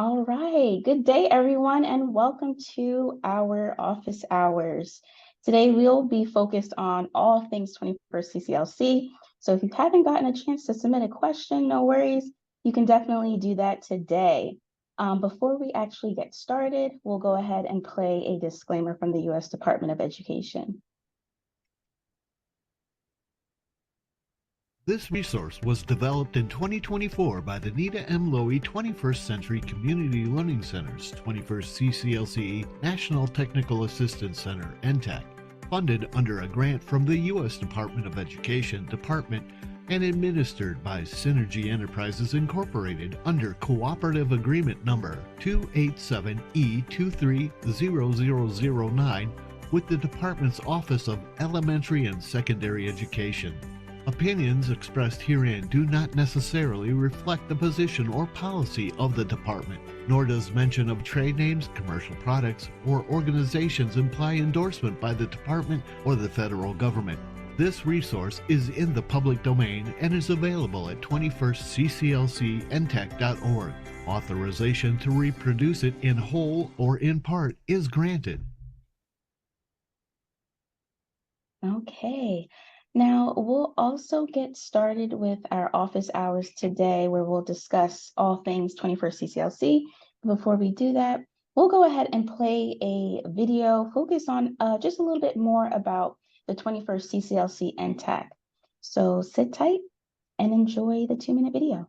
All right, good day, everyone, and welcome to our office hours. Today, we'll be focused on all things 21st CCLC. So if you haven't gotten a chance to submit a question, no worries. You can definitely do that today. Before we actually get started, we'll go ahead and play a disclaimer from the U.S. Department of Education. This resource was developed in 2024 by the Nita M. Lowy 21st Century Community Learning Center's 21st CCLC National Technical Assistance Center, NTAC, funded under a grant from the U.S. Department of Education Department and administered by Synergy Enterprises Incorporated under Cooperative Agreement Number 287E230009 with the Department's Office of Elementary and Secondary Education. Opinions expressed herein do not necessarily reflect the position or policy of the department, nor does mention of trade names, commercial products, or organizations imply endorsement by the department or the federal government. This resource is in the public domain and is available at 21stcclcntech.org. Authorization to reproduce it in whole or in part is granted. Okay. Now, we'll also get started with our office hours today, where we'll discuss all things 21st CCLC. Before we do that, we'll go ahead and play a video, focus on just a little bit more about the 21st CCLC NTAC. So sit tight and enjoy the 2-minute video.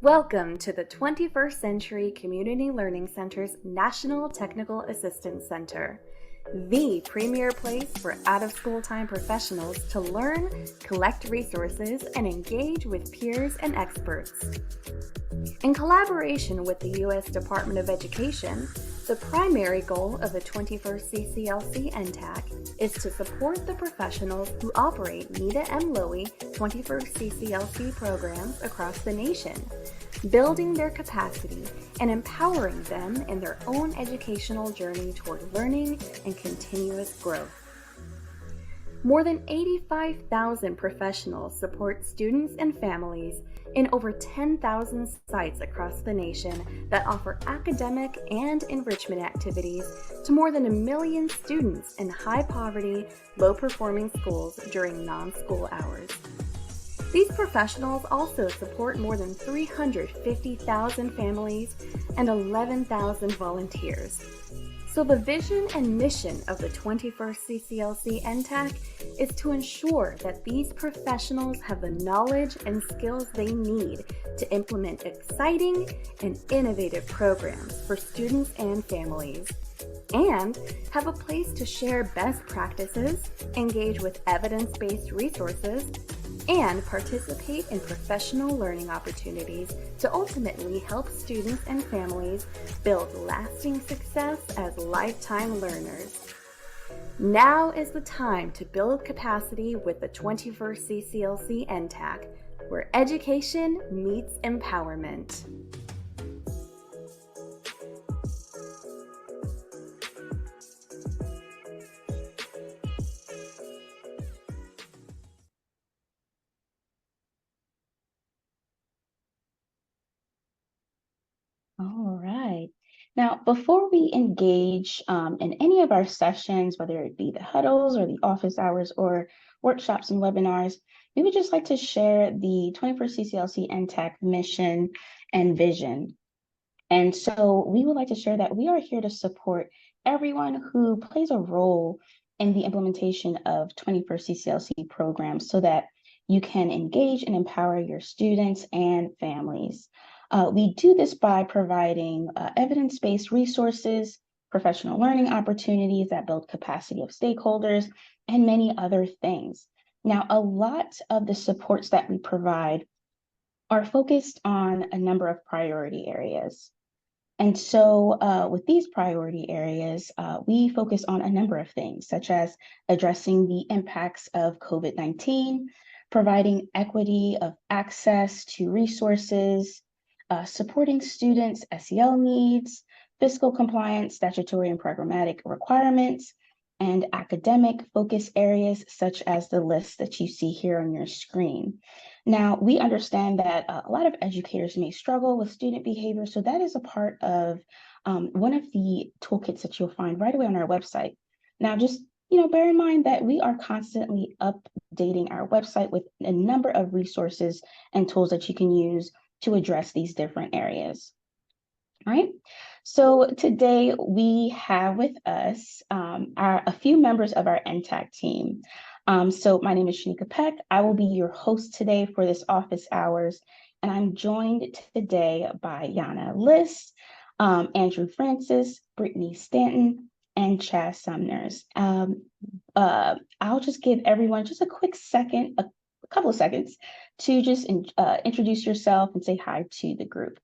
Welcome to the 21st Century Community Learning Center's National Technical Assistance Center, the premier place for out-of-school time professionals to learn, collect resources, and engage with peers and experts. In collaboration with the U.S. Department of Education, the primary goal of the 21st CCLC NTAC is to support the professionals who operate Nita M. Lowy 21st CCLC programs across the nation, building their capacity and empowering them in their own educational journey toward learning and continuous growth. More than 85,000 professionals support students and families in over 10,000 sites across the nation that offer academic and enrichment activities to more than 1 million students in high-poverty, low-performing schools during non-school hours. These professionals also support more than 350,000 families and 11,000 volunteers. So the vision and mission of the 21st CCLC NTAC is to ensure that these professionals have the knowledge and skills they need to implement exciting and innovative programs for students and families, and have a place to share best practices, engage with evidence-based resources, and participate in professional learning opportunities to ultimately help students and families build lasting success as lifetime learners. Now is the time to build capacity with the 21st CCLC NTAC, where education meets empowerment. All right. Now, before we engage in any of our sessions, whether it be the huddles or the office hours or workshops and webinars, we would just like to share the 21st CCLC NTAC mission and vision. And so we would like to share that we are here to support everyone who plays a role in the implementation of 21st CCLC programs so that you can engage and empower your students and families. We do this by providing evidence-based resources, professional learning opportunities that build capacity of stakeholders, and many other things. Now, a lot of the supports that we provide are focused on a number of priority areas. And so with these priority areas, we focus on a number of things, such as addressing the impacts of COVID-19, providing equity of access to resources, supporting students' SEL needs, fiscal compliance, statutory and programmatic requirements, and academic focus areas such as the list that you see here on your screen. Now, we understand that a lot of educators may struggle with student behavior, so that is a part of one of the toolkits that you'll find right away on our website. Now, just bear in mind that we are constantly updating our website with a number of resources and tools that you can use to address these different areas. All right. So today we have with us a few members of our NTAC team. So my name is Shanika Peck. I will be your host today for this office hours, and I'm joined today by Yana List, Andrew Francis, Brittany Stanton, and Chaz Sumners. I'll just give everyone just a quick second, a couple of seconds, to just introduce yourself and say hi to the group.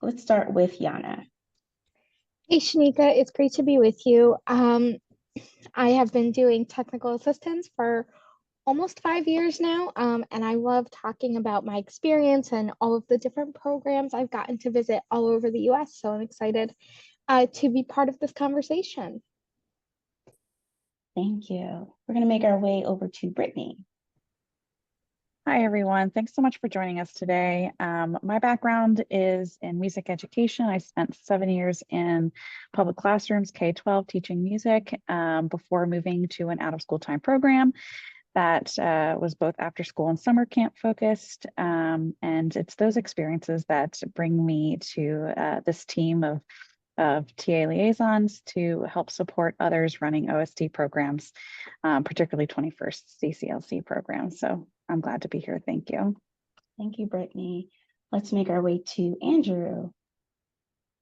Let's start with Yana. Hey, Shanika, it's great to be with you. I have been doing technical assistance for almost 5 years now, and I love talking about my experience and all of the different programs I've gotten to visit all over the US. So I'm excited to be part of this conversation. Thank you. We're going to make our way over to Brittany. Hi, everyone. Thanks so much for joining us today. My background is in music education. I spent 7 years in public classrooms, K-12, teaching music before moving to an out-of-school time program that was both after school and summer camp focused. And it's those experiences that bring me to this team of TA liaisons to help support others running OST programs, particularly 21st CCLC programs. So I'm glad to be here. Thank you. Thank you, Brittany. Let's make our way to Andrew.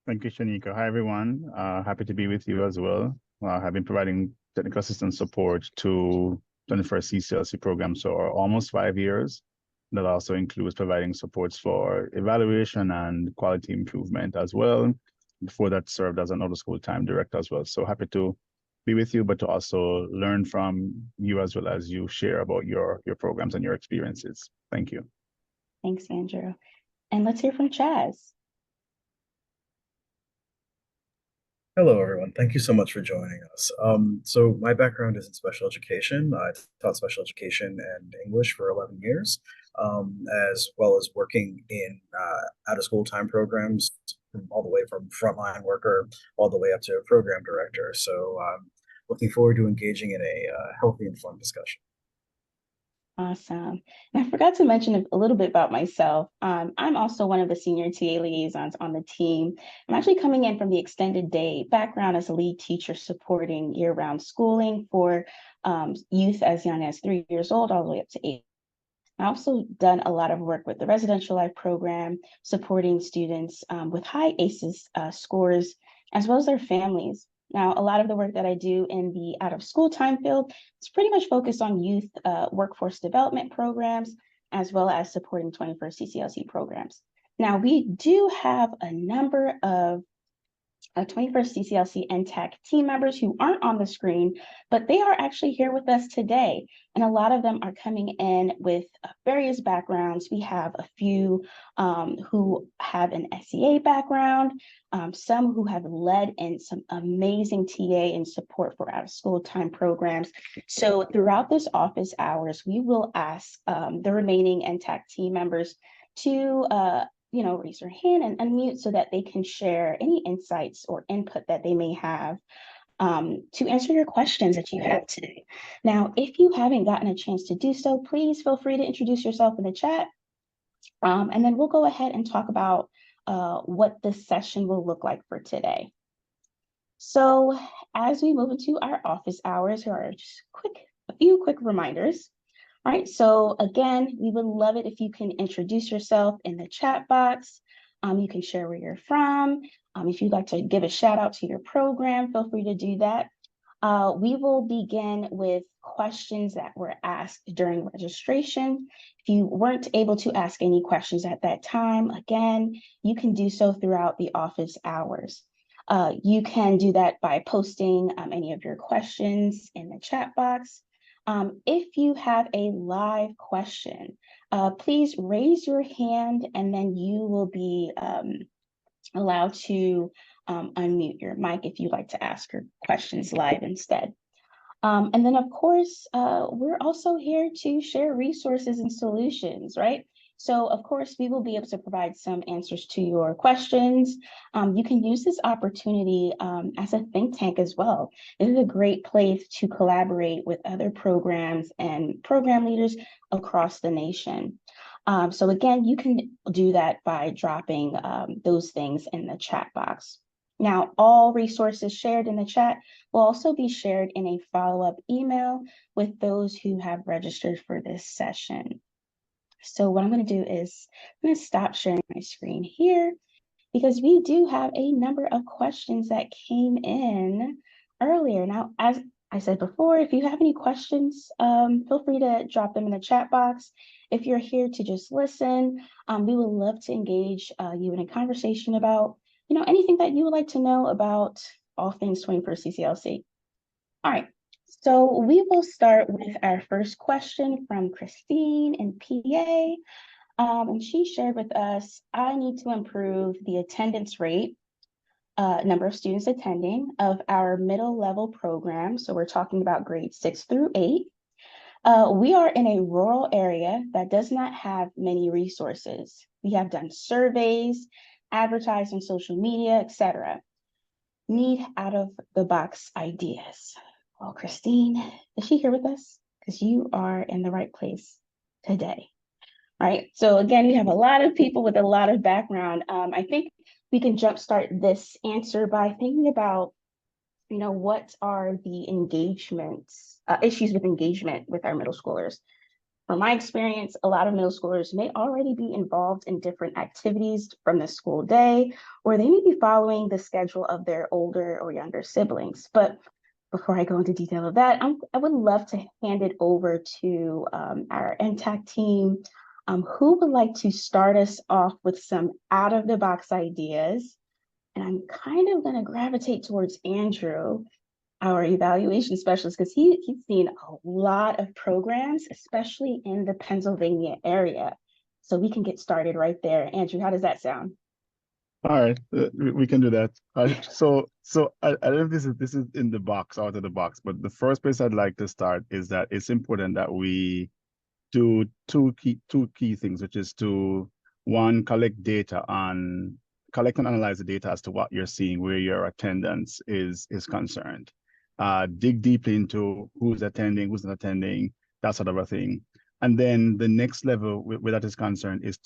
Thank you, Shanika. Hi, everyone. Happy to be with you as well. I've been providing technical assistance support to 21st CCLC programs for almost 5 years. That also includes providing supports for evaluation and quality improvement as well. Before that, served as an out-of-school time director as well. So happy to be with you, but to also learn from you as well as you share about your programs and your experiences. Thank you. Thanks, Andrew. And let's hear from Chaz. Hello, everyone. Thank you so much for joining us. So my background is in special education. I taught special education and English for 11 years, as well as working in out-of-school time programs, all the way from frontline worker all the way up to program director. So looking forward to engaging in a healthy and fun discussion. Awesome. And I forgot to mention a little bit about myself. I'm also one of the senior TA liaisons on the team. I'm actually coming in from the extended day background as a lead teacher supporting year-round schooling for youth as young as 3 years old all the way up to 8. I've also done a lot of work with the residential life program, supporting students with high ACEs scores, as well as their families. Now, a lot of the work that I do in the out-of-school time field is pretty much focused on youth workforce development programs, as well as supporting 21st CCLC programs. Now, we do have a number of 21st CCLC NTAC team members who aren't on the screen, but they are actually here with us today. And a lot of them are coming in with various backgrounds. We have a few who have an SEA background, some who have led in some amazing TA and support for out-of-school time programs. So throughout this office hours, we will ask the remaining NTAC team members to raise your hand and unmute so that they can share any insights or input that they may have to answer your questions that you have today. Now, if you haven't gotten a chance to do so, please feel free to introduce yourself in the chat. And then we'll go ahead and talk about what this session will look like for today. So as we move into our office hours, here are just a few quick reminders. All right, so again, we would love it if you can introduce yourself in the chat box. You can share where you're from. If you'd like to give a shout out to your program, feel free to do that. We will begin with questions that were asked during registration. If you weren't able to ask any questions at that time, again, you can do so throughout the office hours. You can do that by posting any of your questions in the chat box. If you have a live question, please raise your hand and then you will be allowed to unmute your mic if you'd like to ask your questions live instead. And then, of course, we're also here to share resources and solutions, right? So, of course, we will be able to provide some answers to your questions. You can use this opportunity as a think tank as well. This is a great place to collaborate with other programs and program leaders across the nation. So again, you can do that by dropping those things in the chat box. Now, all resources shared in the chat will also be shared in a follow-up email with those who have registered for this session. So what I'm going to do is I'm going to stop sharing my screen here because we do have a number of questions that came in earlier. Now, as I said before, if you have any questions, feel free to drop them in the chat box. If you're here to just listen, we would love to engage you in a conversation about, anything that you would like to know about all things 21st CCLC. All right, so we will start with our first question from Christine in PA. And she shared with us, I need to improve the attendance rate, number of students attending of our middle level program. So we're talking about grades 6 through 8. We are in a rural area that does not have many resources. We have done surveys, advertised on social media, etc. Need out of the box ideas. Well, Christine, is she here with us? Because you are in the right place today. Right. So again, we have a lot of people with a lot of background. I think we can jumpstart this answer by thinking about, what are the engagements, issues with engagement with our middle schoolers. From my experience, a lot of middle schoolers may already be involved in different activities from the school day, or they may be following the schedule of their older or younger siblings. But before I go into detail of that, I would love to hand it over to our NTAC team. Who would like to start us off with some out-of-the-box ideas? And I'm kind of going to gravitate towards Andrew, our evaluation specialist, because he's seen a lot of programs, especially in the Pennsylvania area. So we can get started right there. Andrew, how does that sound? All right, we can do that. So I don't know if this is in the box, out of the box, but the first place I'd like to start is that it's important that we do two key things, which is to one, collect and analyze the data as to what you're seeing, where your attendance is concerned. Dig deeply into who's attending, who's not attending, that sort of a thing. And then the next level where that is concerned is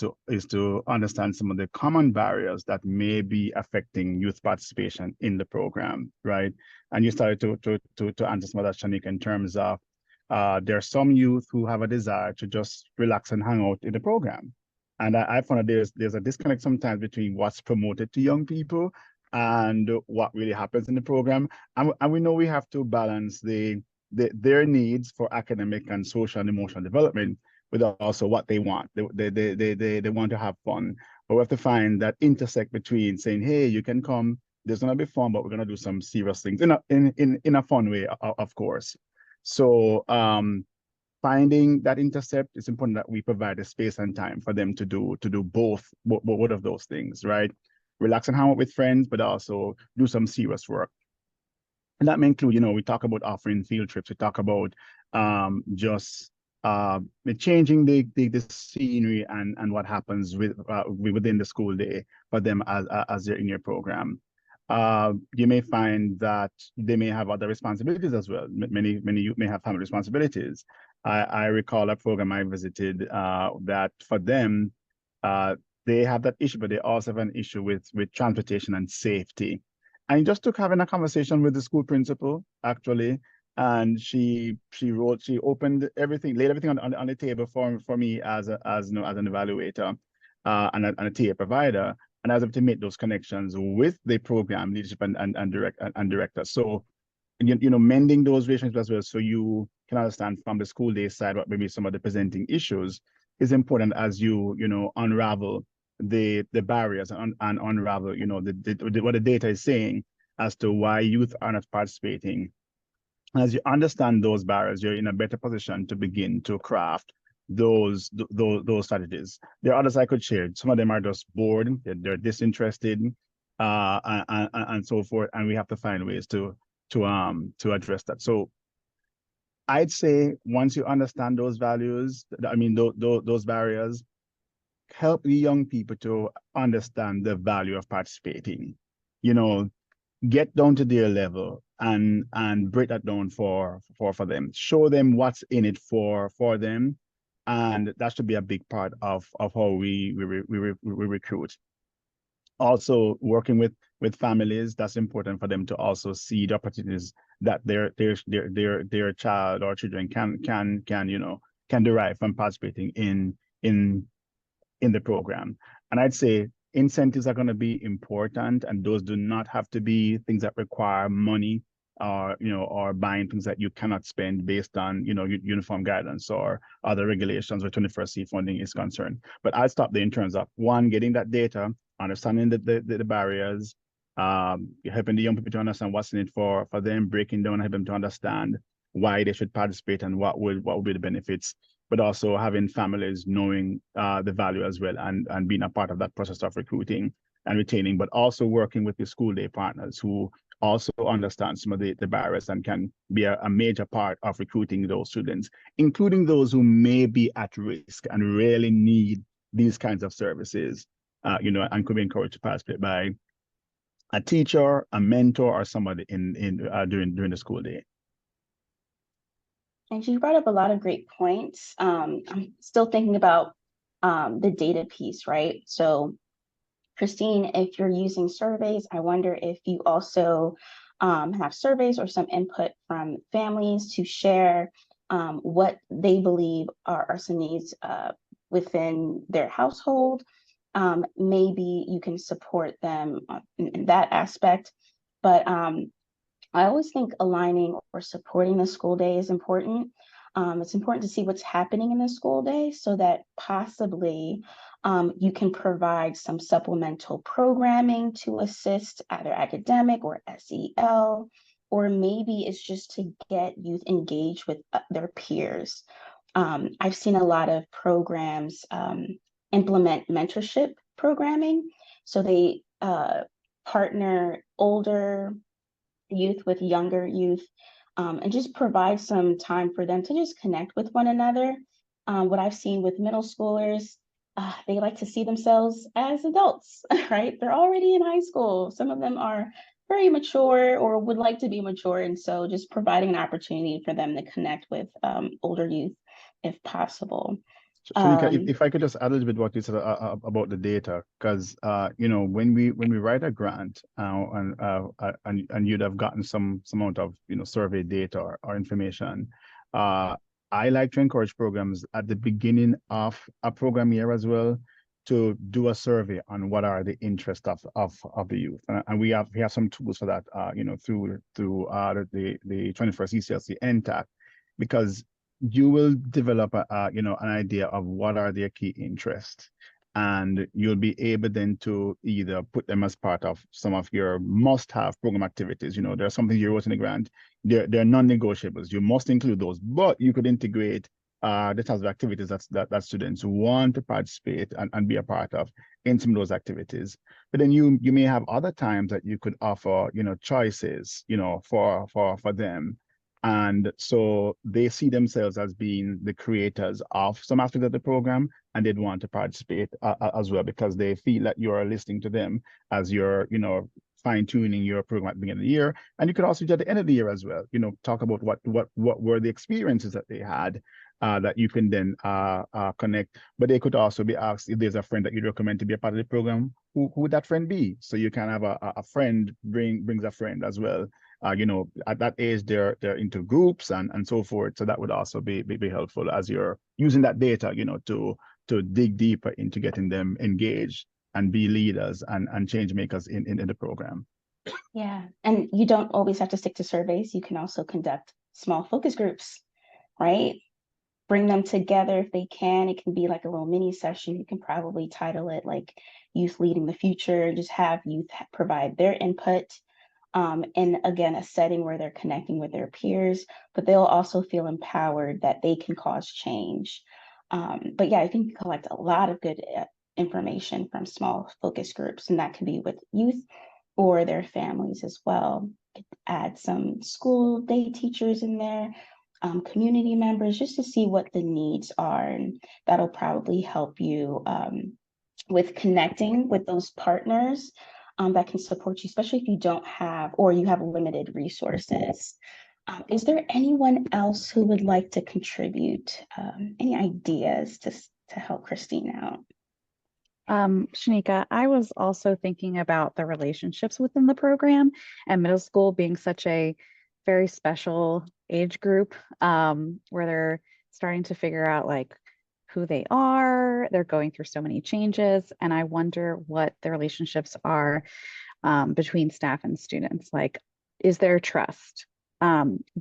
to understand some of the common barriers that may be affecting youth participation in the program, right? And you started to answer some of that, Shanika, in terms of there are some youth who have a desire to just relax and hang out in the program. And I found that there's a disconnect sometimes between what's promoted to young people and what really happens in the program. And we know we have to balance their needs for academic and social and emotional development with also what they want. They want to have fun. But we have to find that intersect between saying, hey, you can come, there's gonna be fun, but we're gonna do some serious things in a fun way, of course. So finding that intercept, it's important that we provide the space and time for them to do both of those things, right? Relax and hang out with friends, but also do some serious work. And that may include, we talk about offering field trips. We talk about just changing the scenery and what happens within the school day for them as they're in your program. You may find that they may have other responsibilities as well. Many youth may have family responsibilities. I recall a program I visited that for them, they have that issue, but they also have an issue with transportation and safety. And it just took having a conversation with the school principal, actually, and she opened everything, laid everything on the table for me as an evaluator and a TA provider. And I was able to make those connections with the program leadership and director. So, mending those relationships as well, so you can understand from the school day side what maybe some of the presenting issues is important as you unravel the barriers and unravel what the data is saying as to why youth are not participating. As you understand those barriers, you're in a better position to begin to craft those strategies. There are others I could share. Some of them are just bored, they're disinterested, and so forth. And we have to find ways to address that. So I'd say once you understand those values, I mean, those barriers, help the young people to understand the value of participating. You know, get down to their level and break that down for them. Show them what's in it for them, and that should be a big part of how we recruit. Also, working with families, that's important for them to also see the opportunities that their child or children can derive from participating in the program. And I'd say incentives are going to be important, and those do not have to be things that require money or buying things that you cannot spend based on uniform guidance or other regulations where 21st C funding is concerned. But I'll stop there in terms of one, getting that data, understanding the barriers, helping the young people to understand what's in it for them, breaking down, help them to understand why they should participate and what would be the benefits, but also having families knowing the value as well, and being a part of that process of recruiting and retaining, but also working with the school day partners who also understand some of the barriers and can be a major part of recruiting those students, including those who may be at risk and really need these kinds of services, and could be encouraged to participate by a teacher, a mentor, or somebody during the school day. And you brought up a lot of great points. I'm still thinking about the data piece, right? So Christine, if you're using surveys, I wonder if you also have surveys or some input from families to share what they believe are some needs within their household. Maybe you can support them in that aspect. But I always think aligning or supporting the school day is important. It's important to see what's happening in the school day so that possibly you can provide some supplemental programming to assist either academic or SEL, or maybe it's just to get youth engaged with their peers. I've seen a lot of programs implement mentorship programming. So they partner older youth with younger youth, and just provide some time for them to just connect with one another. What I've seen with middle schoolers, they like to see themselves as adults, right? They're already in high school. Some of them are very mature or would like to be mature. And so just providing an opportunity for them to connect with older youth if possible. Shanika, if I could just add a little bit what you said about the data, because when we write a grant and you'd have gotten some amount of survey data or information, I like to encourage programs at the beginning of a program year as well to do a survey on what are the interests of the youth, and we have some tools for that, through the 21st CCLC NTAC, because you will develop an idea of what are their key interests, and you'll be able then to either put them as part of some of your must-have program activities. There are some things you wrote in the grant, they're non-negotiables. You must include those, but you could integrate the types of activities that students want to participate and be a part of in some of those activities. But then you may have other times that you could offer choices for them. And so they see themselves as being the creators of some aspect of the program, and they'd want to participate as well, because they feel that you are listening to them as you're, fine-tuning your program at the beginning of the year. And you could also do at the end of the year as well, talk about what were the experiences that they had, that you can then connect. But they could also be asked, if there's a friend that you'd recommend to be a part of the program, who would that friend be? So you can have a friend brings a friend as well. At that age, they're into groups and so forth. So that would also be helpful as you're using that data, to dig deeper into getting them engaged and be leaders and change makers in the program. Yeah, and you don't always have to stick to surveys. You can also conduct small focus groups, right? Bring them together if they can. It can be like a little mini session. You can probably title it like Youth Leading the Future. Just have youth provide their input. And again, a setting where they're connecting with their peers, but they'll also feel empowered that they can cause change. But yeah, I think you collect a lot of good information from small focus groups, and that can be with youth or their families as well. Add some school day teachers in there. community members, just to see what the needs are. And that'll probably help you with connecting with those partners that can support you, especially if you don't have, or you have limited resources. Is there anyone else who would like to contribute? Any ideas to help Christine out? Shanika, I was also thinking about the relationships within the program and middle school being such a very special age group, where they're starting to figure out like who they are. They're going through so many changes, and I wonder what the relationships are between staff and students. Like, is there trust?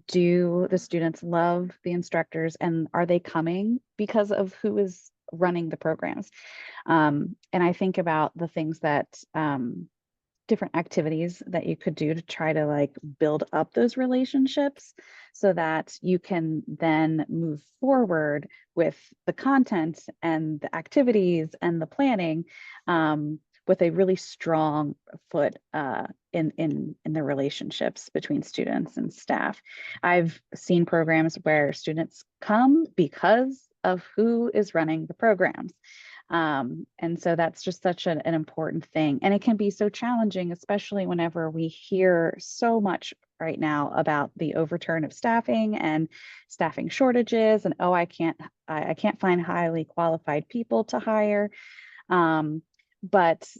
Do the students love the instructors, and are they coming because of who is running the programs? And I think about the things that different activities that you could do to try to like build up those relationships so that you can then move forward with the content and the activities and the planning, with a really strong foot in the relationships between students and staff. I've seen programs where students come because of who is running the programs. And so that's just such an important thing. And it can be so challenging, especially whenever we hear so much right now about the overturn of staffing and staffing shortages, and oh, I can't find highly qualified people to hire. But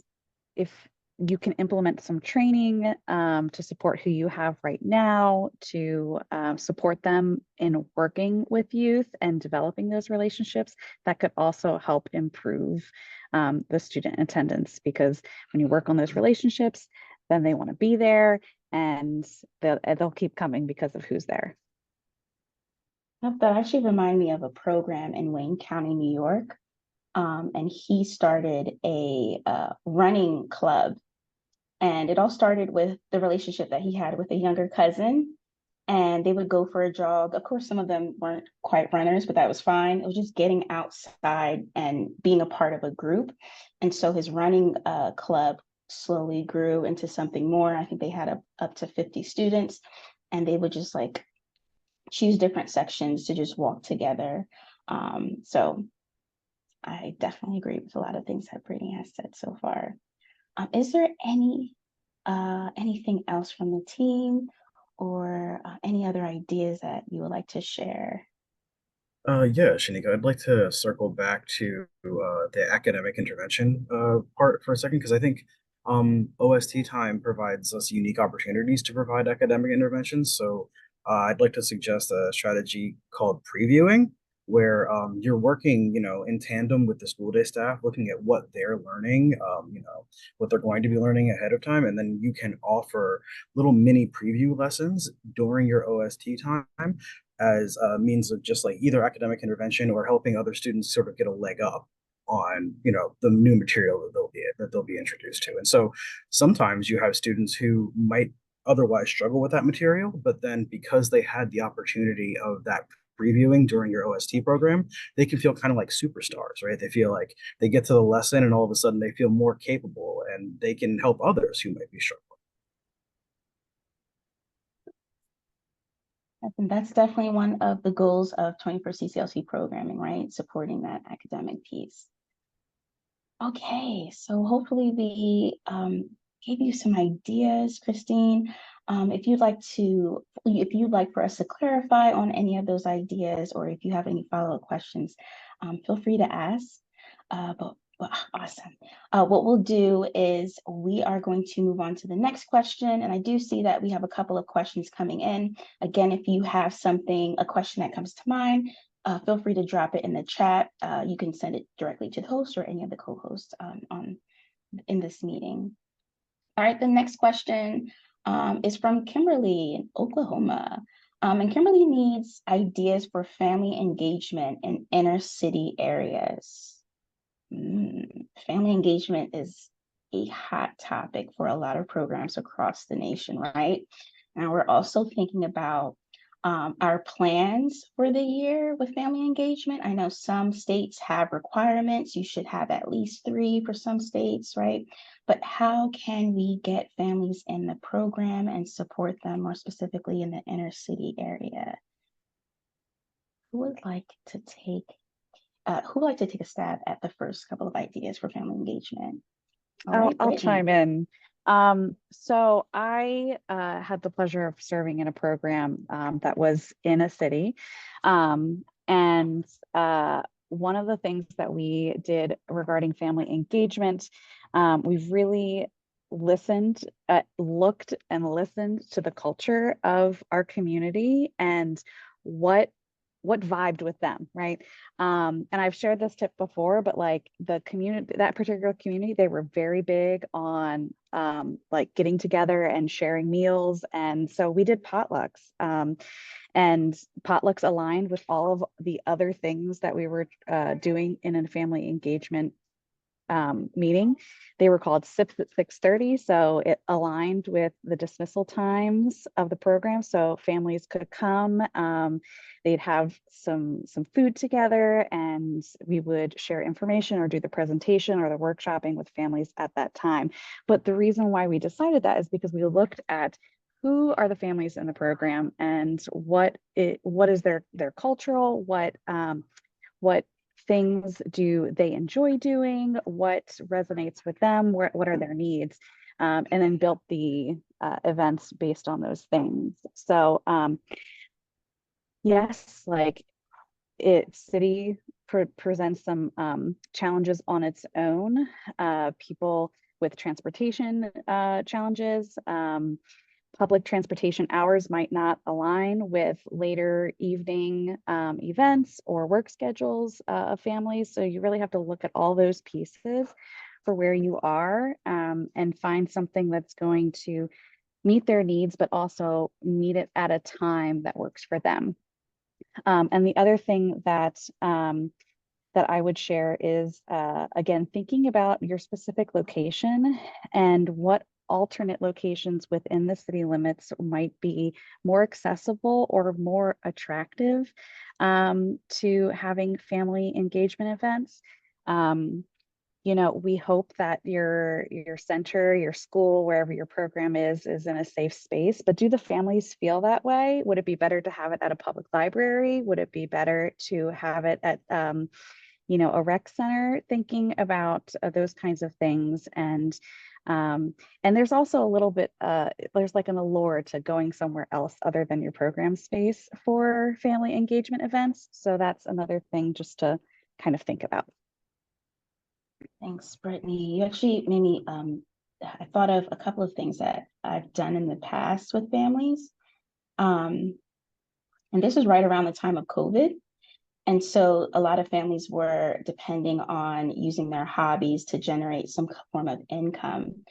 if you can implement some training to support who you have right now, to support them in working with youth and developing those relationships, that could also help improve the student attendance, because when you work on those relationships, then they want to be there, and they'll keep coming because of who's there. That actually reminded me of a program in Wayne County, New York. And he started a running club. And it all started with the relationship that he had with a younger cousin. And they would go for a jog. Of course, some of them weren't quite runners, but that was fine. It was just getting outside and being a part of a group. And so his running club slowly grew into something more. I think they had up to 50 students, and they would just like choose different sections to just walk together. So I definitely agree with a lot of things that Brittany has said so far. Is there anything else from the team, or any other ideas that you would like to share? Yeah, Shanika, I'd like to circle back to the academic intervention part for a second, because I think OST time provides us unique opportunities to provide academic interventions. So I'd like to suggest a strategy called previewing, where you're working, in tandem with the school day staff, looking at what they're learning, what they're going to be learning ahead of time, and then you can offer little mini preview lessons during your OST time as a means of just like either academic intervention or helping other students sort of get a leg up on the new material that they'll be introduced to. And so sometimes you have students who might otherwise struggle with that material, but then because they had the opportunity of that previewing during your OST program, they can feel kind of like superstars, right? They feel like they get to the lesson and all of a sudden they feel more capable and they can help others who might be struggling. And that's definitely one of the goals of 21st CCLC programming, right? Supporting that academic piece. Okay, so hopefully we gave you some ideas, Christine. If you'd like for us to clarify on any of those ideas, or if you have any follow-up questions, feel free to ask. Awesome. What we'll do is we are going to move on to the next question. And I do see that we have a couple of questions coming in. Again, if you have a question that comes to mind, feel free to drop it in the chat. You can send it directly to the host or any of the co-hosts in this meeting. All right, the next question is from Kimberly in Oklahoma. And Kimberly needs ideas for family engagement in inner city areas. Family engagement is a hot topic for a lot of programs across the nation, right? And we're also thinking about our plans for the year with family engagement. I know some states have requirements. You should have at least 3 for some states, right? But how can we get families in the program and support them more specifically in the inner city area? who would like to take a stab at the first couple of ideas for family engagement? All right, I'll Brittany. chime in. So I had the pleasure of serving in a program that was in a city. And one of the things that we did regarding family engagement, we've really looked and listened to the culture of our community and what vibed with them, right? And I've shared this tip before, but like the community, that particular community, they were very big on like getting together and sharing meals. And so we did potlucks. And potlucks aligned with all of the other things that we were doing in a family engagement meeting. They were called SIPs at 6:30, so it aligned with the dismissal times of the program, so families could come. They'd have some food together, and we would share information or do the presentation or the workshopping with families at that time. But the reason why we decided that is because we looked at who are the families in the program and what is their cultural, what things do they enjoy doing, what resonates with them, what are their needs, and then built the events based on those things. So yes, like city presents some challenges on its own. People with transportation challenges, public transportation hours might not align with later evening events or work schedules of families. So you really have to look at all those pieces for where you are and find something that's going to meet their needs, but also meet it at a time that works for them. And the other thing that I would share is, again, thinking about your specific location and what alternate locations within the city limits might be more accessible or more attractive to having family engagement events. We hope that your center, your school, wherever your program is in a safe space, but do the families feel that way? Would it be better to have it at a public library? Would it be better to have it at a rec center? Thinking about those kinds of things. And there's also a little bit, there's like an allure to going somewhere else other than your program space for family engagement events. So that's another thing just to kind of think about. Thanks, Brittany. You actually made me, I thought of a couple of things that I've done in the past with families. And this is right around the time of COVID. And so a lot of families were depending on using their hobbies to generate some form of income.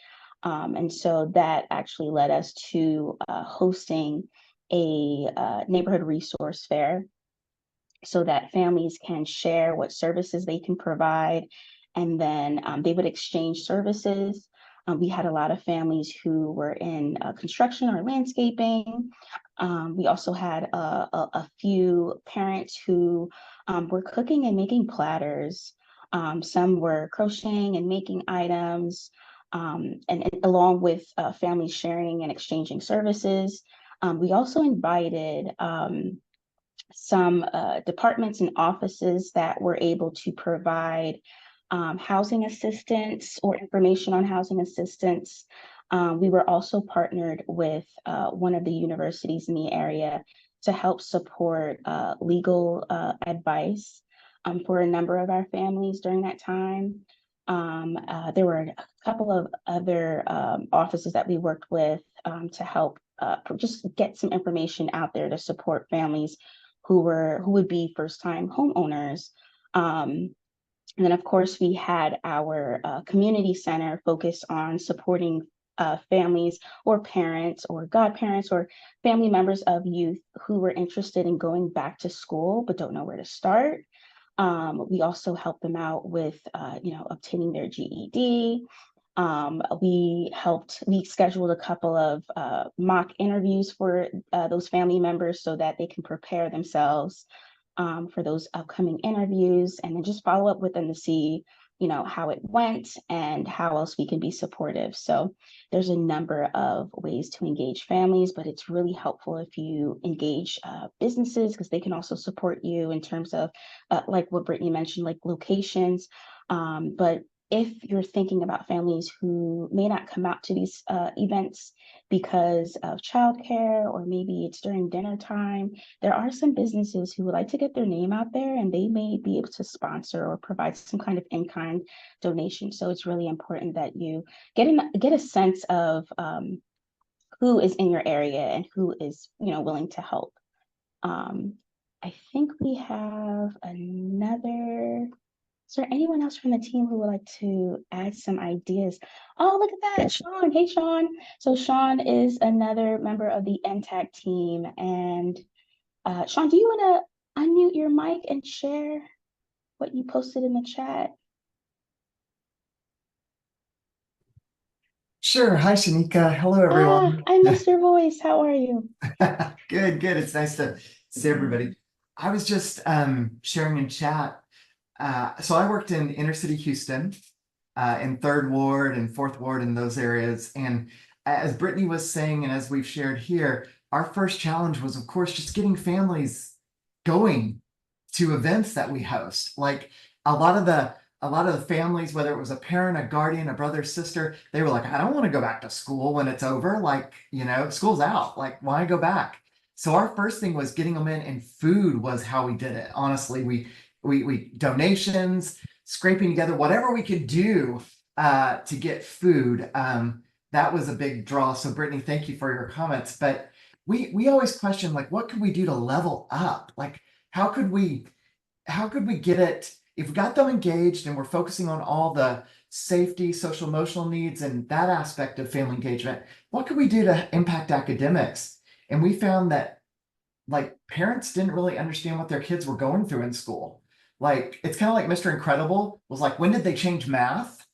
And so that actually led us to hosting a neighborhood resource fair so that families can share what services they can provide, and then they would exchange services. We had a lot of families who were in construction or landscaping. We also had a few parents who were cooking and making platters. Some were crocheting and making items, and along with families sharing and exchanging services. We also invited some departments and offices that were able to provide housing assistance or information on housing assistance. We were also partnered with one of the universities in the area to help support legal advice for a number of our families during that time. There were a couple of other offices that we worked with to help just get some information out there to support families who would be first-time homeowners. And then, of course, we had our community center focus on supporting families or parents or godparents or family members of youth who were interested in going back to school but don't know where to start. We also help them out with, obtaining their GED. We scheduled a couple of mock interviews for those family members so that they can prepare themselves for those upcoming interviews, and then just follow up with them to see, how it went and how else we can be supportive. So there's a number of ways to engage families, but it's really helpful if you engage businesses, because they can also support you in terms of like what Brittany mentioned, like locations. But if you're thinking about families who may not come out to these events because of childcare, or maybe it's during dinner time, there are some businesses who would like to get their name out there, and they may be able to sponsor or provide some kind of in-kind donation. So it's really important that you get a sense of who is in your area and who is willing to help. I think we have another. Is there anyone else from the team who would like to add some ideas? Oh, look at that, Sean. Hey, Sean. So Sean is another member of the NTAC team. And Sean, do you want to unmute your mic and share what you posted in the chat? Sure. Hi, Shanika. Hello, everyone. I missed your voice. How are you? Good, good. It's nice to see everybody. I was just sharing in chat. So I worked in inner city Houston, in 3rd Ward and 4th Ward, in those areas. And as Brittany was saying, and as we've shared here, our first challenge was, of course, just getting families going to events that we host. Like a lot of the families, whether it was a parent, a guardian, a brother, sister, they were like, I don't want to go back to school when it's over. Like, school's out. Like, why go back? So our first thing was getting them in, and food was how we did it. Honestly, we donations, scraping together whatever we could do to get food. That was a big draw. So Brittany, thank you for your comments. But we always question, like, what could we do to level up? Like, how could we get it, if we got them engaged and we're focusing on all the safety, social emotional needs, and that aspect of family engagement, what could we do to impact academics? And we found that, like, parents didn't really understand what their kids were going through in school. Like, it's kind of like Mr. Incredible was like, when did they change math?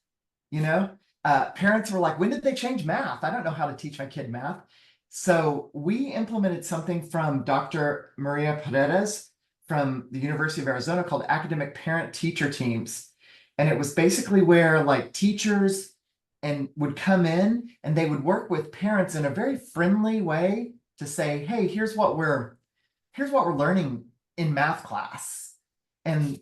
Parents were like, when did they change math? I don't know how to teach my kid math. So we implemented something from Dr. Maria Paredes from the University of Arizona called academic parent teacher teams. And it was basically where, like, teachers would come in and they would work with parents in a very friendly way to say, hey, here's what we're learning in math class. And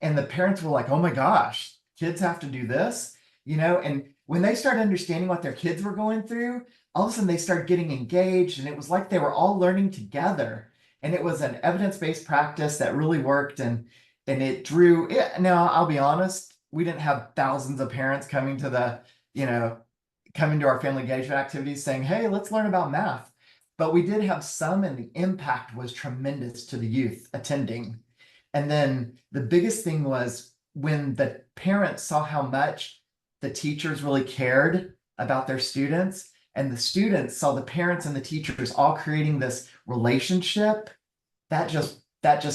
the parents were like, oh my gosh, kids have to do this, and when they started understanding what their kids were going through, all of a sudden they started getting engaged, and it was like they were all learning together. And it was an evidence-based practice that really worked, and it drew it. Now, I'll be honest, we didn't have thousands of parents coming to our family engagement activities saying, hey, let's learn about math. But we did have some, and the impact was tremendous to the youth attending. And then the biggest thing was when the parents saw how much the teachers really cared about their students, and the students saw the parents and the teachers all creating this relationship, that just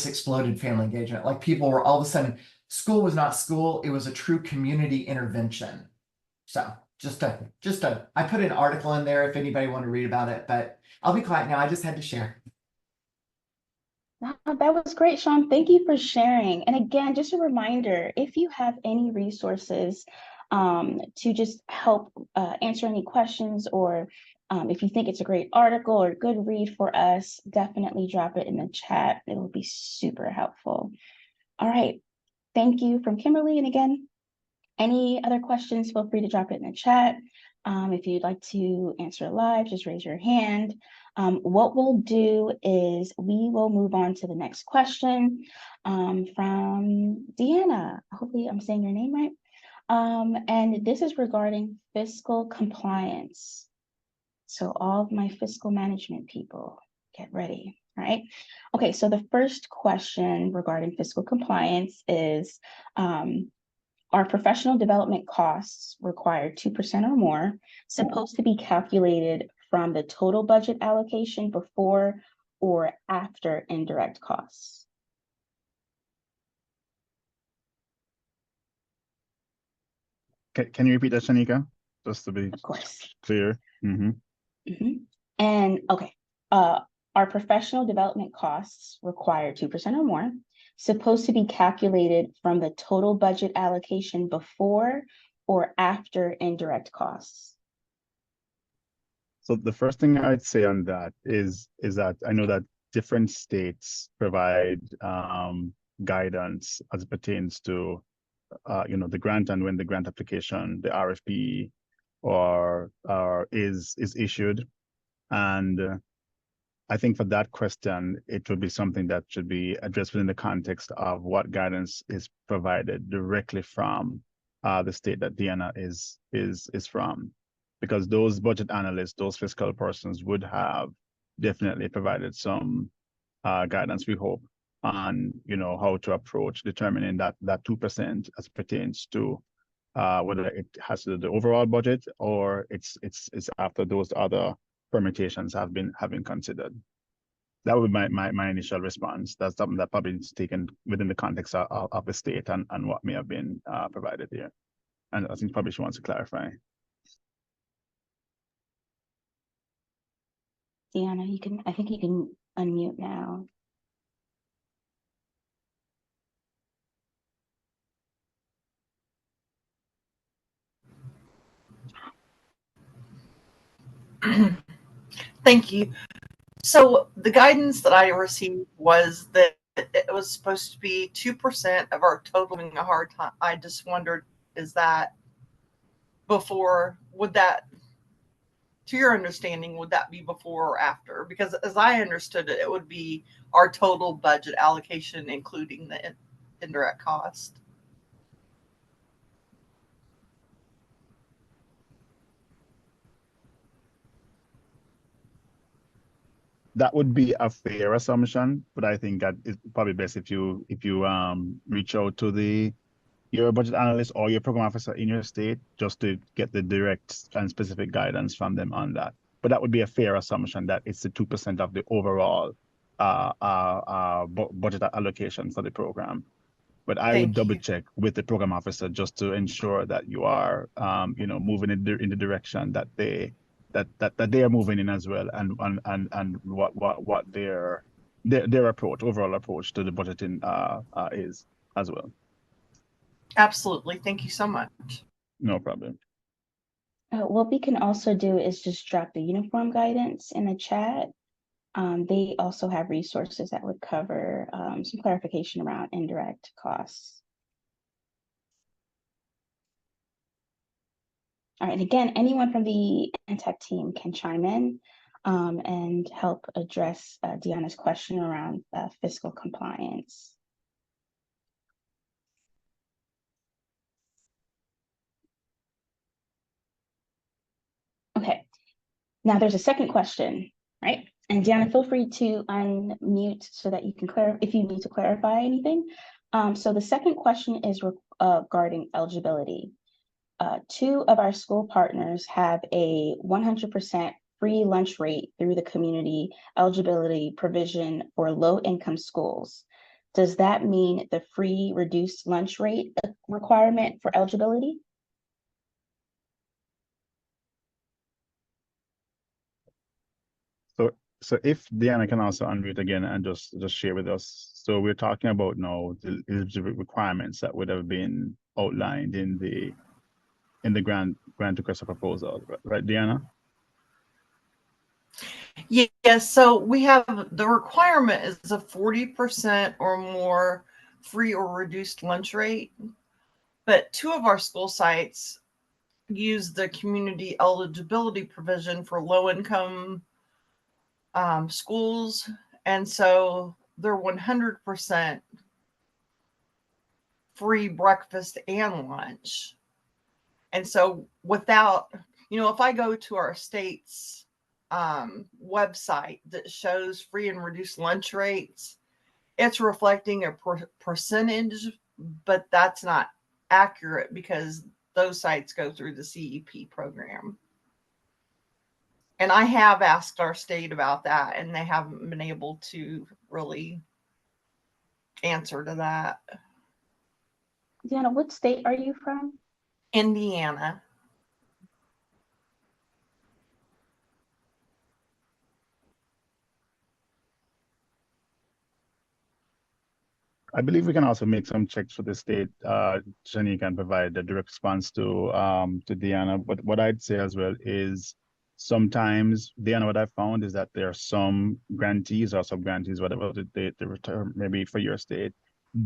exploded family engagement. Like, people were all of a sudden, school was not school, it was a true community intervention. So I put an article in there if anybody wanted to read about it, but I'll be quiet now. I just had to share. That was great, Sean. Thank you for sharing. And again, just a reminder, if you have any resources to just help answer any questions, or if you think it's a great article or good read for us, definitely drop it in the chat. It will be super helpful. All right. Thank you from Kimberly. And again, any other questions, feel free to drop it in the chat. If you'd like to answer live, just raise your hand. What we'll do is we will move on to the next question from Deanna. Hopefully I'm saying your name right. And this is regarding fiscal compliance. So all of my fiscal management people, get ready, all right? Okay, so the first question regarding fiscal compliance is, are professional development costs required 2% or more supposed to be calculated from the total budget allocation before or after indirect costs? Can you repeat that, Shanika? Just to be Of course. clear. And okay, are professional development costs required 2% or more supposed to be calculated from the total budget allocation before or after indirect costs? So the first thing I'd say on that is that I know that different states provide guidance as it pertains to the grant, and when the grant application, the RFP, or is issued. And I think for that question, it would be something that should be addressed within the context of what guidance is provided directly from the state that Deanna is from, because those budget analysts, those fiscal persons would have definitely provided some guidance, we hope, on how to approach determining that 2% as pertains to whether it has to do the overall budget or it's after those other permutations have been considered. That would be my initial response. That's something that probably is taken within the context of the state and what may have been provided here. And I think probably she wants to clarify. Deanna, I think you can unmute now. Thank you. So the guidance that I received was that it was supposed to be 2% of our total. Having a hard time. I just wondered, is that before? Would that, to your understanding, would that be before or after? Because as I understood it, it would be our total budget allocation, including the indirect cost. That would be a fair assumption, but I think that it's probably best if you reach out to your budget analyst or your program officer in your state just to get the direct and specific guidance from them on that. But that would be a fair assumption that it's the 2% of the overall budget allocation for the program. But I would double check with the program officer just to ensure that you are moving in the direction that they are moving in as well, and what their overall approach to the budgeting is as well. Absolutely. Thank you so much. No problem. What we can also do is just drop the uniform guidance in the chat. They also have resources that would cover some clarification around indirect costs. All right, and again, anyone from the NTAC team can chime in and help address Deanna's question around fiscal compliance. Okay, now there's a second question, right? And Deanna, feel free to unmute so that you can clarify if you need to clarify anything. So the second question is regarding eligibility. 2 of our school partners have a 100% free lunch rate through the community eligibility provision for low-income schools. Does that mean the free reduced lunch rate requirement for eligibility? So if Deanna can also unmute again and just share with us. So we're talking about now the eligibility requirements that would have been outlined in the grant request proposal, right, Deanna? Yes, so we have the requirement is a 40% or more free or reduced lunch rate, but 2 of our school sites use the community eligibility provision for low-income schools, and so they're 100% free breakfast and lunch. And so without, if I go to our state's website that shows free and reduced lunch rates, it's reflecting a percentage, but that's not accurate because those sites go through the CEP program. And I have asked our state about that, and they haven't been able to really answer to that. Deanna, what state are you from? Indiana. I believe we can also make some checks for the state. Shani can provide a direct response to Deanna. But what I'd say as well is sometimes, Deanna, what I found is that there are some grantees or sub-grantees, whatever the return maybe for your state,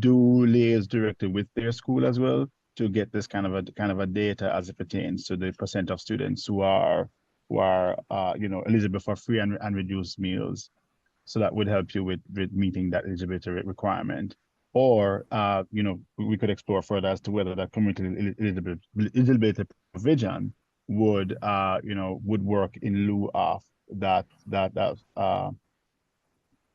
do liaise directly with their school as well to get this kind of a data as it pertains to the percent of students who are eligible for free and reduced meals. So that would help you with meeting that eligibility requirement. Or, we could explore further as to whether that community eligibility provision would work in lieu of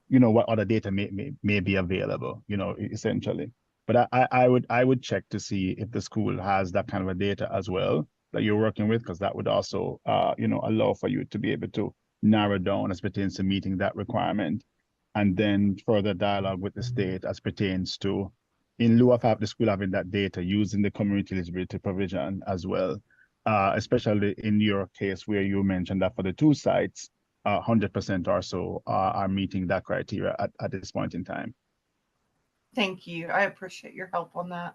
what other data may be available, essentially. But I would check to see if the school has that kind of a data as well that you're working with, because that would also allow for you to be able to narrow down as pertains to meeting that requirement, and then further dialogue with the state as pertains to, in lieu of the school having that data, using the community eligibility provision as well, especially in your case where you mentioned that for the two sites, 100% or so are meeting that criteria at this point in time. Thank you. I appreciate your help on that.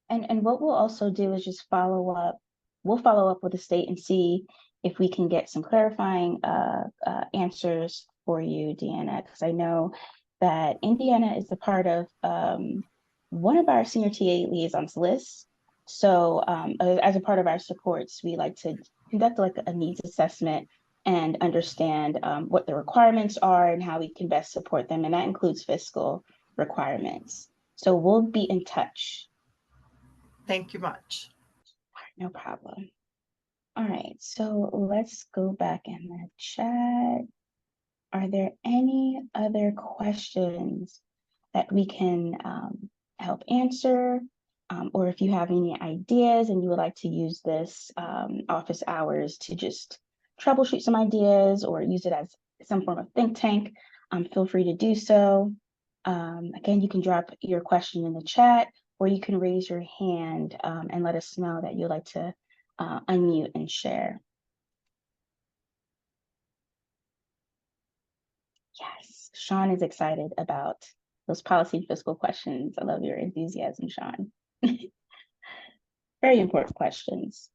And what we'll also do is just follow up. We'll follow up with the state and see if we can get some clarifying answers for you, Deanna, because I know that Indiana is a part of one of our senior TA liaisons lists. So as a part of our supports, we like to conduct like a needs assessment and understand what the requirements are and how we can best support them. And that includes fiscal requirements. So we'll be in touch. Thank you much. No problem. All right, so let's go back in the chat. Are there any other questions that we can help answer? Or if you have any ideas and you would like to use this office hours to just troubleshoot some ideas or use it as some form of think tank, feel free to do so. Again, you can drop your question in the chat, or you can raise your hand and let us know that you'd like to unmute and share. Yes, Sean is excited about those policy and fiscal questions. I love your enthusiasm, Sean. Very important questions.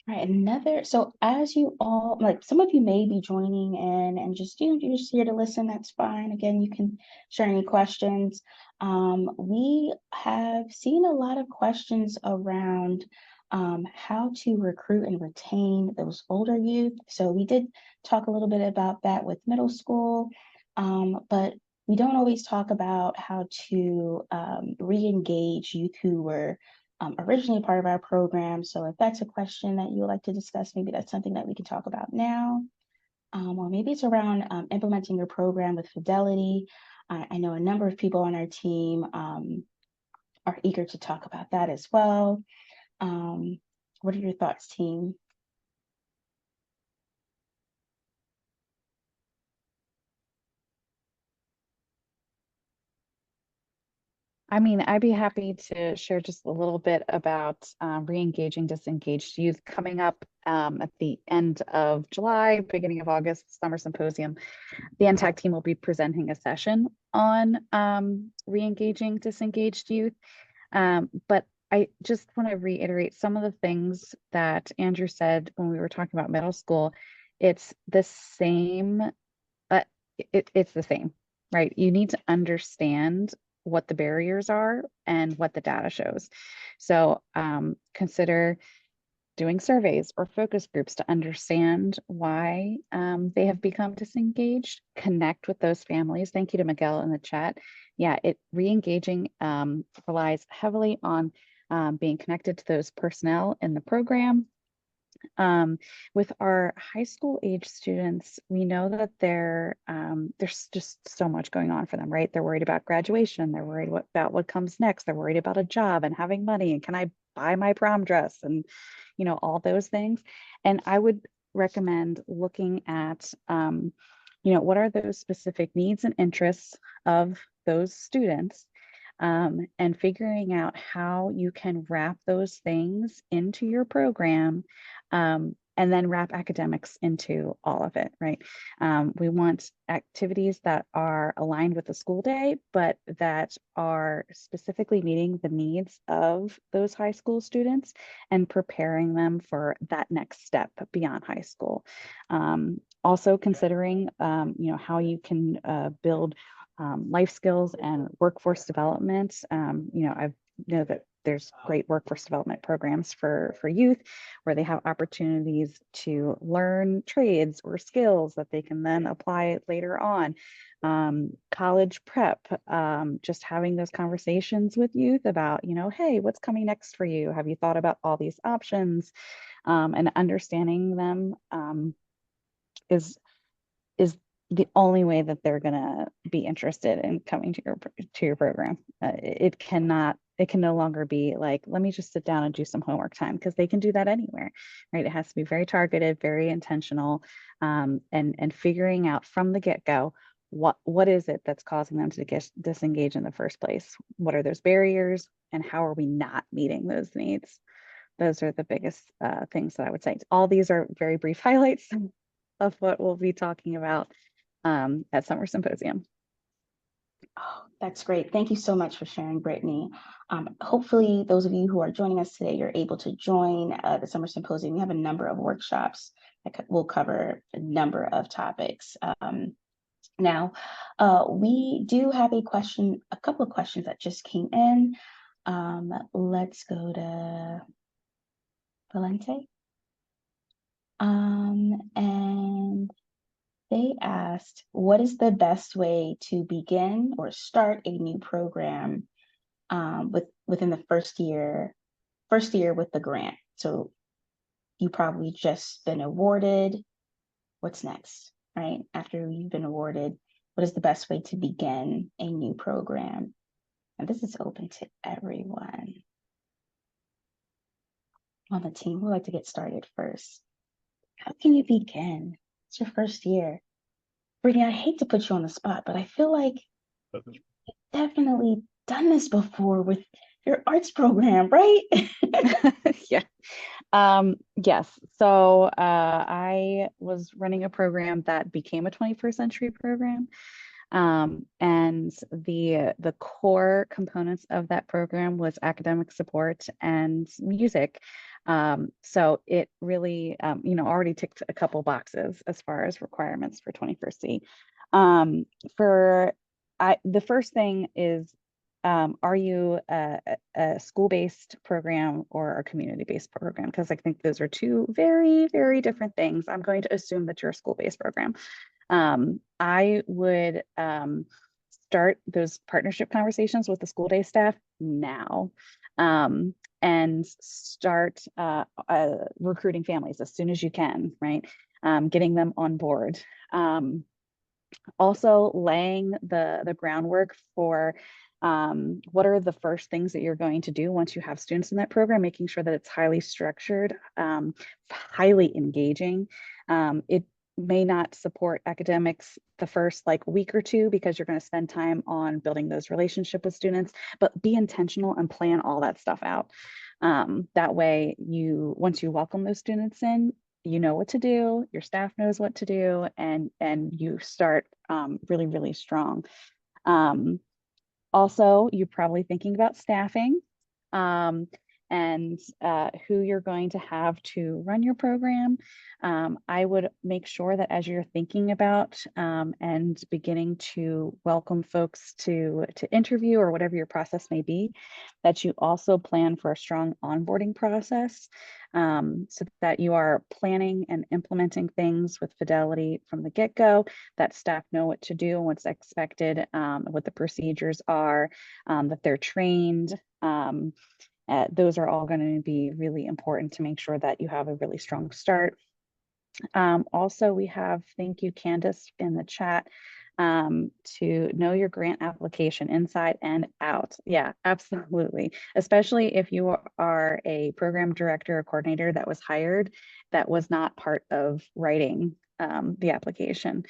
All right, so as you all, like some of you may be joining in and just, you're just here to listen, that's fine. Again, you can share any questions. We have seen a lot of questions around how to recruit and retain those older youth. So we did talk a little bit about that with middle school, but we don't always talk about how to re-engage youth who were originally part of our program. So if that's a question that you would like to discuss, maybe that's something that we can talk about now. Or maybe it's around implementing your program with fidelity. I know a number of people on our team are eager to talk about that as well. What are your thoughts, team? I mean, I'd be happy to share just a little bit about re-engaging disengaged youth coming up at the end of July, beginning of August, Summer Symposium. The NTAC team will be presenting a session on re-engaging disengaged youth. But I just want to reiterate some of the things that Andrew said when we were talking about middle school. It's the same, it's the same, right? You need to understand what the barriers are and what the data shows. So consider doing surveys or focus groups to understand why they have become disengaged, connect with those families. Thank you to Miguel in the chat. Yeah, re-engaging relies heavily on being connected to those personnel in the program. With our high school age students, we know that there's just so much going on for them, right? They're worried about graduation. They're worried about what comes next. They're worried about a job and having money. And can I buy my prom dress? And, all those things. And I would recommend looking at, what are those specific needs and interests of those students, and figuring out how you can wrap those things into your program and then wrap academics into all of it, right? We want activities that are aligned with the school day, but that are specifically meeting the needs of those high school students and preparing them for that next step beyond high school. Also considering, how you can build life skills and workforce development. I know that there's great workforce development programs for youth where they have opportunities to learn trades or skills that they can then apply later on. College prep, just having those conversations with youth about, hey, what's coming next for you? Have you thought about all these options? And understanding them is the only way that they're going to be interested in coming to your program. It can no longer be like, let me just sit down and do some homework time, because they can do that anywhere, right? It has to be very targeted, very intentional, and figuring out from the get-go what is it that's causing them to get disengaged in the first place? What are those barriers, and how are we not meeting those needs? Those are the biggest things that I would say. All these are very brief highlights of what we'll be talking about at Summer Symposium. Oh, that's great. Thank you so much for sharing, Brittany. Hopefully, those of you who are joining us today, you're able to join the Summer Symposium. We have a number of workshops that will cover a number of topics. Now, we do have a couple of questions that just came in. Let's go to Valente. And they asked, what is the best way to begin or start a new program within the first year with the grant? So you probably just been awarded. What's next, right? After you've been awarded, what is the best way to begin a new program? And this is open to everyone on the team. Who would like to get started first? How can you begin? It's your first year. Brittany, I hate to put you on the spot, but I feel like you've definitely done this before with your arts program, right? Yeah. Yes. So I was running a program that became a 21st century program. And the core components of that program was academic support and music. So it really, already ticked a couple boxes as far as requirements for 21st C. The first thing is, are you a school-based program or a community-based program? Because I think those are two very, very different things. I'm going to assume that you're a school-based program. I would start those partnership conversations with the school day staff now, and start recruiting families as soon as you can, right? Getting them on board. Also laying the groundwork for what are the first things that you're going to do once you have students in that program, making sure that it's highly structured, highly engaging. It may not support academics the first week or two because you're going to spend time on building those relationships with students, but be intentional and plan all that stuff out. That way, once you welcome those students in, you know what to do, your staff knows what to do, and you start really, really strong. Also, you're probably thinking about staffing and who you're going to have to run your program. I would make sure that as you're thinking about and beginning to welcome folks to interview or whatever your process may be, that you also plan for a strong onboarding process, so that you are planning and implementing things with fidelity from the get-go, that staff know what to do, what's expected, what the procedures are, that they're trained. Those are all going to be really important to make sure that you have a really strong start. Also, we have, thank you, Candace, in the chat, to know your grant application inside and out. Yeah, absolutely. Especially if you are a program director or coordinator that was hired, that was not part of writing the application.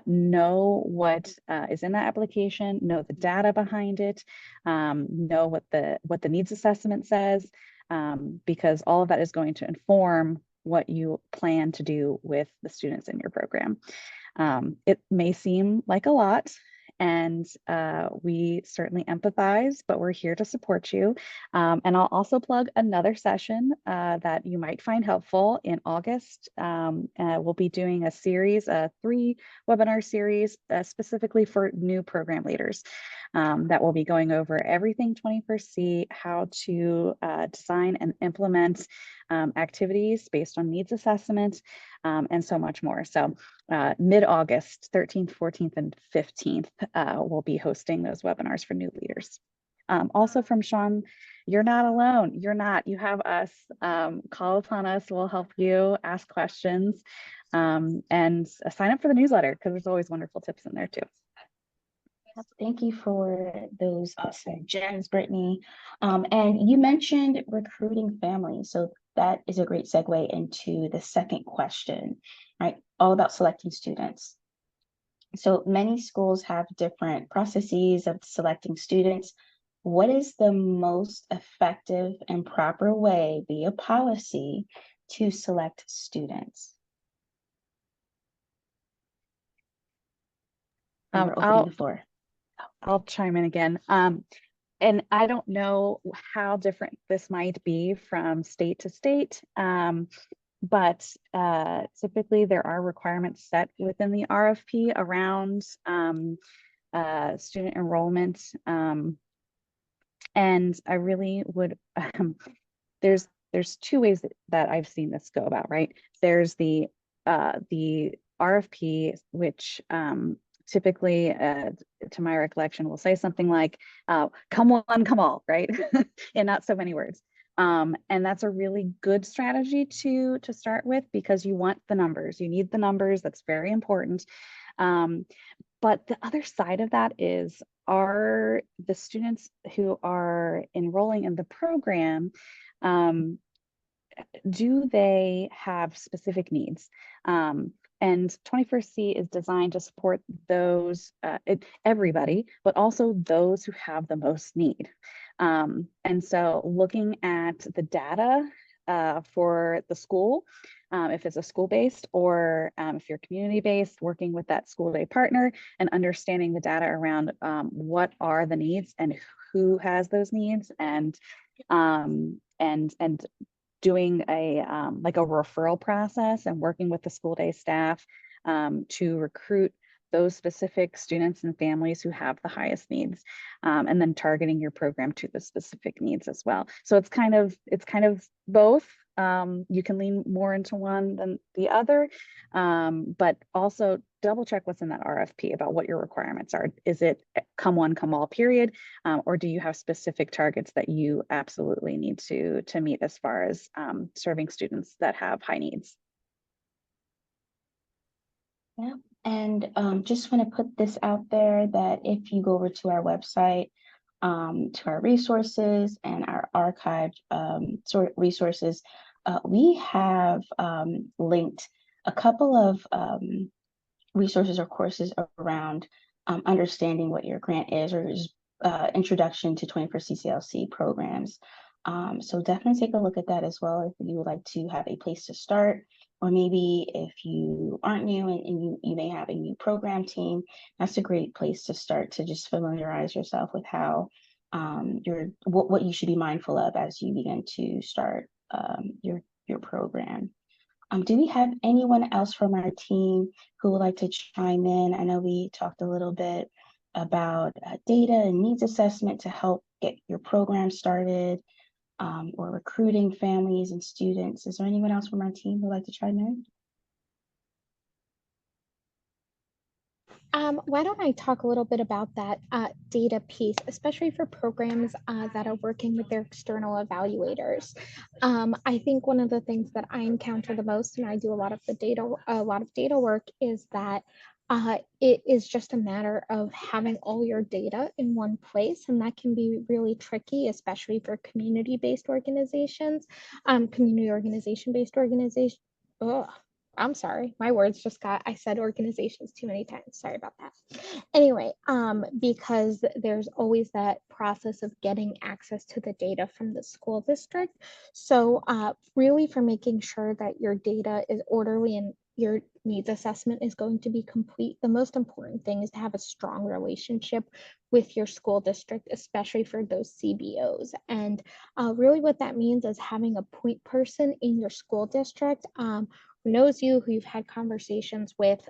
Know what is in that application, know the data behind it, know what the needs assessment says, because all of that is going to inform what you plan to do with the students in your program. It may seem like a lot, and we certainly empathize, but we're here to support you. And I'll also plug another session that you might find helpful in August. We'll be doing a series, a 3-webinar series specifically for new program leaders that will be going over everything 21st C, how to design and implement activities based on needs assessment, and so much more. So mid-August, 13th, 14th, and 15th, we'll be hosting those webinars for new leaders. Also from Sean, you're not alone. You're not. You have us. Call upon us. We'll help you ask questions, and sign up for the newsletter because there's always wonderful tips in there too. Thank you for those awesome gems, Brittany. And you mentioned recruiting families. So that is a great segue into the second question, right? All about selecting students. So many schools have different processes of selecting students. What is the most effective and proper way via policy to select students? We're opening the floor. I'll chime in again. And I don't know how different this might be from state to state, but typically there are requirements set within the RFP around student enrollment. And I really would, there's 2 ways that I've seen this go about, right? There's the RFP, which typically, to my recollection, will say something like, come one, come all, right? In not so many words. And that's a really good strategy to start with because you want the numbers. You need the numbers. That's very important. But the other side of that is, are the students who are enrolling in the program, do they have specific needs? And 21st C is designed to support those, everybody, but also those who have the most need. And so looking at the data for the school, if it's a school-based or if you're community-based, working with that school day partner and understanding the data around what are the needs and who has those needs, and doing a like a referral process and working with the school day staff to recruit those specific students and families who have the highest needs, and then targeting your program to the specific needs as well. So it's kind of both. You can lean more into one than the other, but also double check what's in that RFP about what your requirements are. Is it come one, come all period? Or do you have specific targets that you absolutely need to meet as far as serving students that have high needs? Yeah, and just want to put this out there that if you go over to our website, to our resources and our archived resources, we have linked a couple of resources or courses around understanding what your grant is, or just introduction to 21st CCLC programs. So definitely take a look at that as well if you would like to have a place to start, or maybe if you aren't new and you may have a new program team, that's a great place to start to just familiarize yourself with how what you should be mindful of as you begin to start your program. Do we have anyone else from our team who would like to chime in? I know we talked a little bit about data and needs assessment to help get your program started, or recruiting families and students. Is there anyone else from our team who would like to chime in? Why don't I talk a little bit about that data piece, especially for programs that are working with their external evaluators. I think one of the things that I encounter the most, and I do a lot of data work, is that it is just a matter of having all your data in one place, and that can be really tricky, especially for community-based organizations, community organization-based organizations. I'm sorry, my words just I said organizations too many times. Sorry about that. Anyway, because there's always that process of getting access to the data from the school district. So really for making sure that your data is orderly and your needs assessment is going to be complete, the most important thing is to have a strong relationship with your school district, especially for those CBOs. And really what that means is having a point person in your school district who knows you, who you've had conversations with,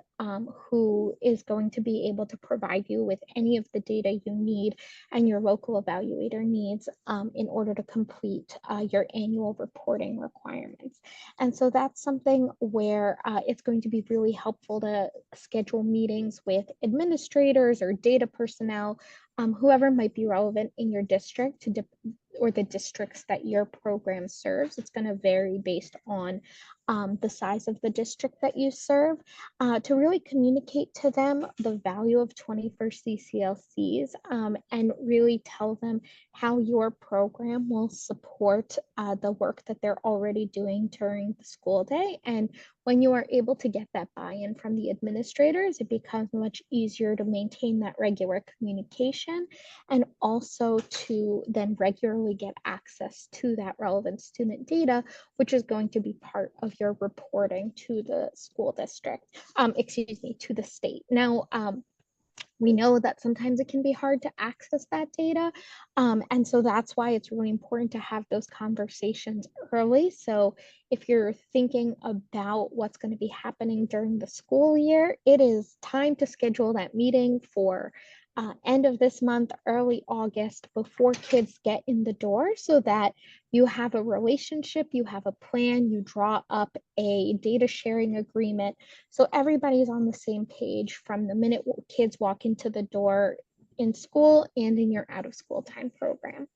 who is going to be able to provide you with any of the data you need and your local evaluator needs in order to complete your annual reporting requirements. And so that's something where it's going to be really helpful to schedule meetings with administrators or data personnel, whoever might be relevant in your district or the districts that your program serves. It's going to vary based on the size of the district that you serve, to really communicate to them the value of 21st CCLCs and really tell them how your program will support the work that they're already doing during the school day. And when you are able to get that buy-in from the administrators, it becomes much easier to maintain that regular communication and also to then regularly get access to that relevant student data, which is going to be part of your reporting to the school district, to the state. Now, we know that sometimes it can be hard to access that data. And so that's why it's really important to have those conversations early. So if you're thinking about what's going to be happening during the school year, it is time to schedule that meeting for end of this month, early August, before kids get in the door, so that you have a relationship, you have a plan, you draw up a data sharing agreement. So everybody's on the same page from the minute kids walk into the door in school and in your out of school time program.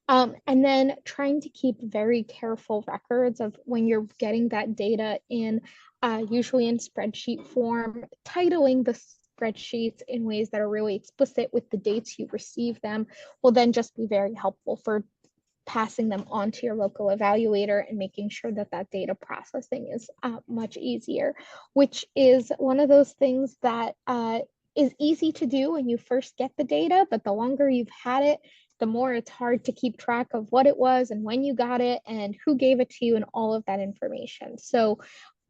And then trying to keep very careful records of when you're getting that data in, usually in spreadsheet form, titling the spreadsheets in ways that are really explicit with the dates you receive them will then just be very helpful for passing them on to your local evaluator and making sure that that data processing is much easier, which is one of those things that is easy to do when you first get the data, but the longer you've had it, the more it's hard to keep track of what it was and when you got it and who gave it to you and all of that information. So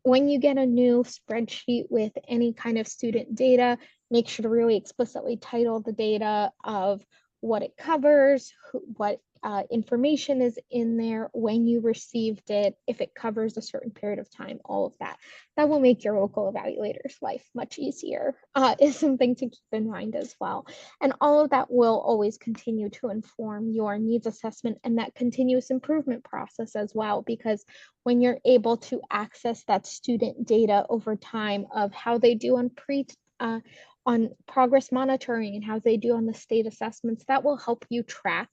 when you get a new spreadsheet with any kind of student data, make sure to really explicitly title the data of what it covers, what information is in there, when you received it, if it covers a certain period of time, all of that. That will make your local evaluator's life much easier, is something to keep in mind as well. And all of that will always continue to inform your needs assessment and that continuous improvement process as well, because when you're able to access that student data over time of how they do on progress monitoring and how they do on the state assessments, that will help you track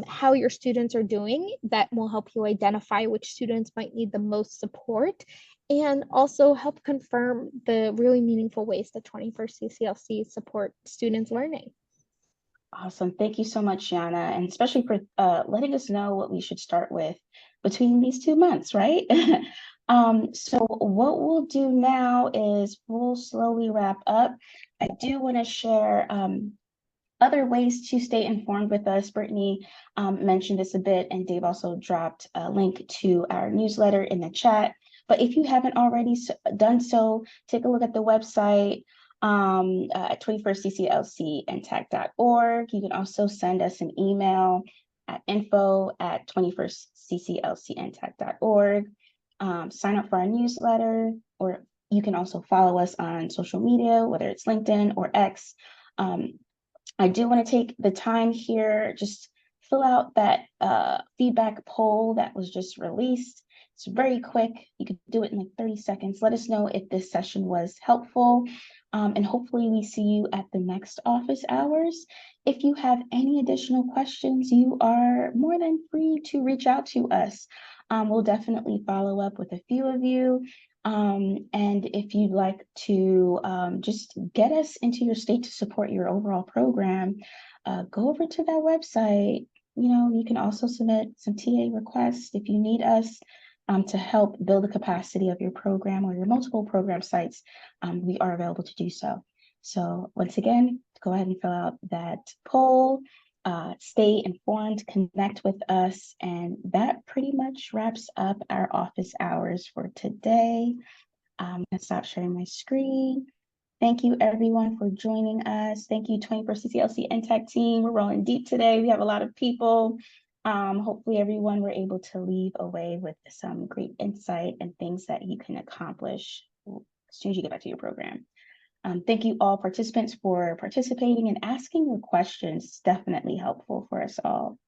how your students are doing. That will help you identify which students might need the most support and also help confirm the really meaningful ways that 21st CCLC support students learning. Awesome. Thank you so much, Yana, and especially for letting us know what we should start with between these 2 months, right? So what we'll do now is we'll slowly wrap up. I do want to share other ways to stay informed with us. Brittany mentioned this a bit, and Dave also dropped a link to our newsletter in the chat. But if you haven't already done so, take a look at the website at 21stcclc NTAC.org. You can also send us an email at info@21stcclcntach.org. Sign up for our newsletter, or you can also follow us on social media, whether it's LinkedIn or X. I do want to take the time here, just fill out that feedback poll that was just released. It's very quick. You could do it in like 30 seconds. Let us know if this session was helpful. And hopefully we see you at the next office hours. If you have any additional questions, you are more than free to reach out to us. We'll definitely follow up with a few of you. And if you'd like to just get us into your state to support your overall program, go over to that website. You know, you can also submit some TA requests if you need us to help build the capacity of your program or your multiple program sites, we are available to do so. So once again, go ahead and fill out that poll, stay informed, connect with us, and that pretty much wraps up our office hours for today. I'm gonna stop sharing my screen. Thank you everyone for joining us. Thank you 21st CCLC NTAC team. We're rolling deep today. We have a lot of people. Hopefully everyone were able to leave away with some great insight and things that you can accomplish as soon as you get back to your program. Thank you all participants for participating and asking your questions. It's definitely helpful for us all.